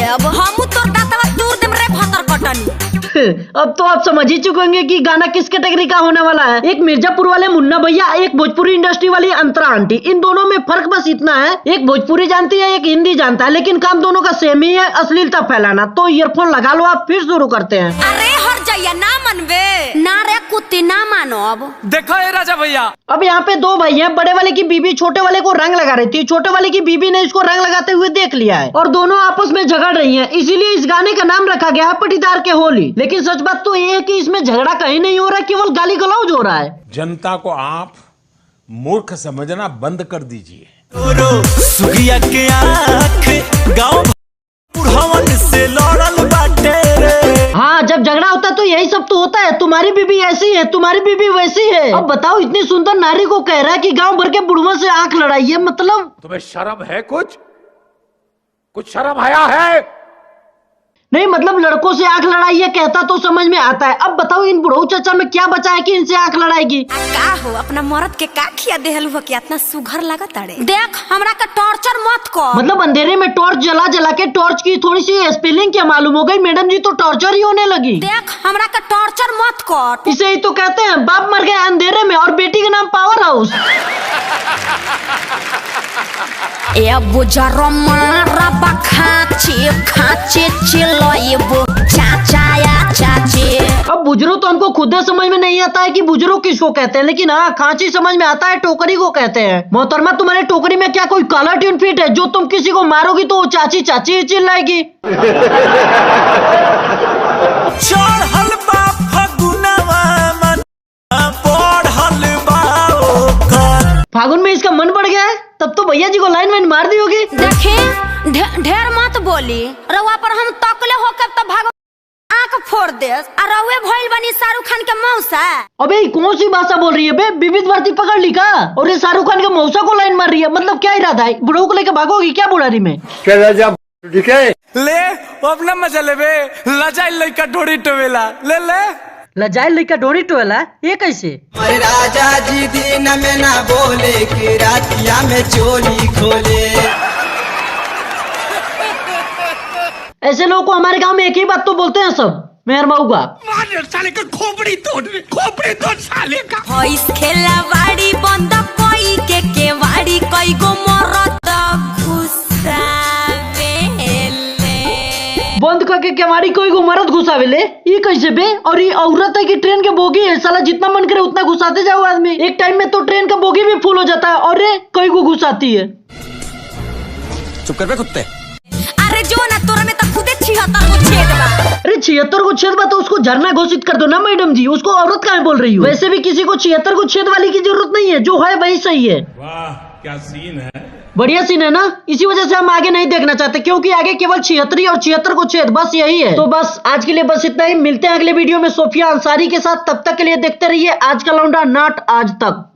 देब हमू तोर दांतवा तोड़ देम रे फतर कटनी। अब तो आप समझ ही चुके होंगे कि गाना किस कैटेगरी का होने वाला है। एक मिर्जापुर वाले मुन्ना भैया, एक भोजपुरी इंडस्ट्री वाली अंतरा आंटी। इन दोनों में फर्क बस इतना है, एक भोजपुरी जानती है, एक हिंदी जानता है, लेकिन काम दोनों का सेम ही है, अश्लीलता फैलाना। तो ईयरफोन लगा लो, आप फिर शुरू करते हैं। अरे हर जइया ना मनबे ना रे कुत्ती ना मानो। अब देखो ये राजा भैया, अब यहाँ पे दो भाई हैं, बड़े वाले की बीबी छोटे वाले को रंग लगा रही थी, छोटे वाले की बीबी ने इसको रंग लगाते हुए देख लिया है और दोनों आपस में झगड़ रही हैं। इसीलिए इस गाने का नाम रखा गया है पटीदार के होली। लेकिन सच बात तो ये है कि इसमें झगड़ा कहीं नहीं हो रहा है, केवल गाली गलौज हो रहा है। जनता को आप मूर्ख समझना बंद कर दीजिए। सुखिया के आँख गाँव से लड़ल बाटे रे। हाँ, जब झगड़ा होता है तो यही सब तो होता है। तुम्हारी बीबी ऐसी है, तुम्हारी बीबी वैसी है। अब बताओ, इतनी सुंदर नारी को कह रहा है कि गांव भर के बुढ़वा से आंख लड़ाई है। मतलब तुम्हें शर्म है? कुछ शर्म आया है? नहीं, मतलब लड़कों से आंख लड़ाई है कहता तो समझ में आता है। अब बताओ, इन बुढ़ऊ चाचा में क्या बचा है कि इनसे आंख लड़ाएगी? का हो अपना मर्द के का खिया देहलु हो कि इतना सुघर लगत अड़े। देख हमरा का टॉर्चर मत कर। मतलब अंधेरे में टॉर्च जला जला के टॉर्च की थोड़ी सी स्पेलिंग क्या मालूम हो गई मैडम जी, तो टॉर्चर ही होने लगी। देख हमरा का टॉर्चर मत कर। इसे ही तो कहते हैं बाप मर गए अंधेरे में और बेटी का नाम पावर हाउस। ए बुजरो मारा बखाचे खाचे चिल्लाएबो चाचा या चाची। अब बुजरो तो हमको खुद समझ में नहीं आता है कि बुजरो किसको कहते हैं, लेकिन हाँ खांची समझ में आता है, टोकरी को कहते हैं। मोहतरमा, तुम्हारे टोकरी में क्या कोई काला ट्यून फिट है जो तुम किसी को मारोगी तो चाची चाची ही चिल्लाएगी? चढ़ल बा फगुनवा मन बढ़ल बा ओकर। फागुन में इसका मन बढ़ गया है, तब तो भैया जी को लाइन वाइन मार दी होगी। देखे ढेर मत बोली, रउआ पर हम तकले होकर तब भाग आंख फोड़ दे। और रउए भइल बनी शाहरुख खान के मौसा। अबे कौन सी भाषा बोल रही है बे? विविध भारती पकड़ ली का? और ये शाहरुख खान के मौसा को लाइन मार रही है। मतलब क्या इरादा है? बुढ़ऊ को लेकर भागोगी क्या बुढ़ारी में? ठीक है ले अपना मजा ले बे। लजाई लइका ढोड़ी टोवेला ले ले। लजाई लइका ढोड़ी टोवेला, ये कैसे? हमारे राजा जी दिन में ना बोले कि रातिया में चोली खोले। ऐसे लोगों को हमारे गांव में एक ही बात तो बोलते हैं सब, मेहर मऊ का। साले का खोपड़ी तोड़ साले का। भइस खेला वाड़ी बंद कोई के केवाड़ी कई गो मरत घुसावेले। बंद करके केवाड़ी कोई को मरद घुसावेले, ये कैसे बे? और ये औरत है कि ट्रेन के बोगी है? साला जितना मन करे उतना घुसाते जाओ आदमी। एक टाइम में तो ट्रेन का बोगी भी फुल हो जाता है और ये कई को घुसाती है। चुप कर बे कुत्ते। अरे जो ना तोरा में तो खुदे 76 को छेद बा। अरे 76 को छेद बा तो उसको झरना घोषित कर दो ना मैडम जी, उसको औरत काहे बोल रही हो? वैसे भी किसी को 76 को छेद वाली की जरूरत नहीं है, जो है वही सही है। वाह क्या सीन है, बढ़िया सीन है ना। इसी वजह से हम आगे नहीं देखना चाहते, क्योंकि आगे केवल 76 और 76 को छेद, बस यही है। तो बस आज के लिए बस इतना ही। मिलते हैं अगले वीडियो में सोफिया अंसारी के साथ। तब तक के लिए देखते रहिए आज का लौंडा, नॉट आज तक।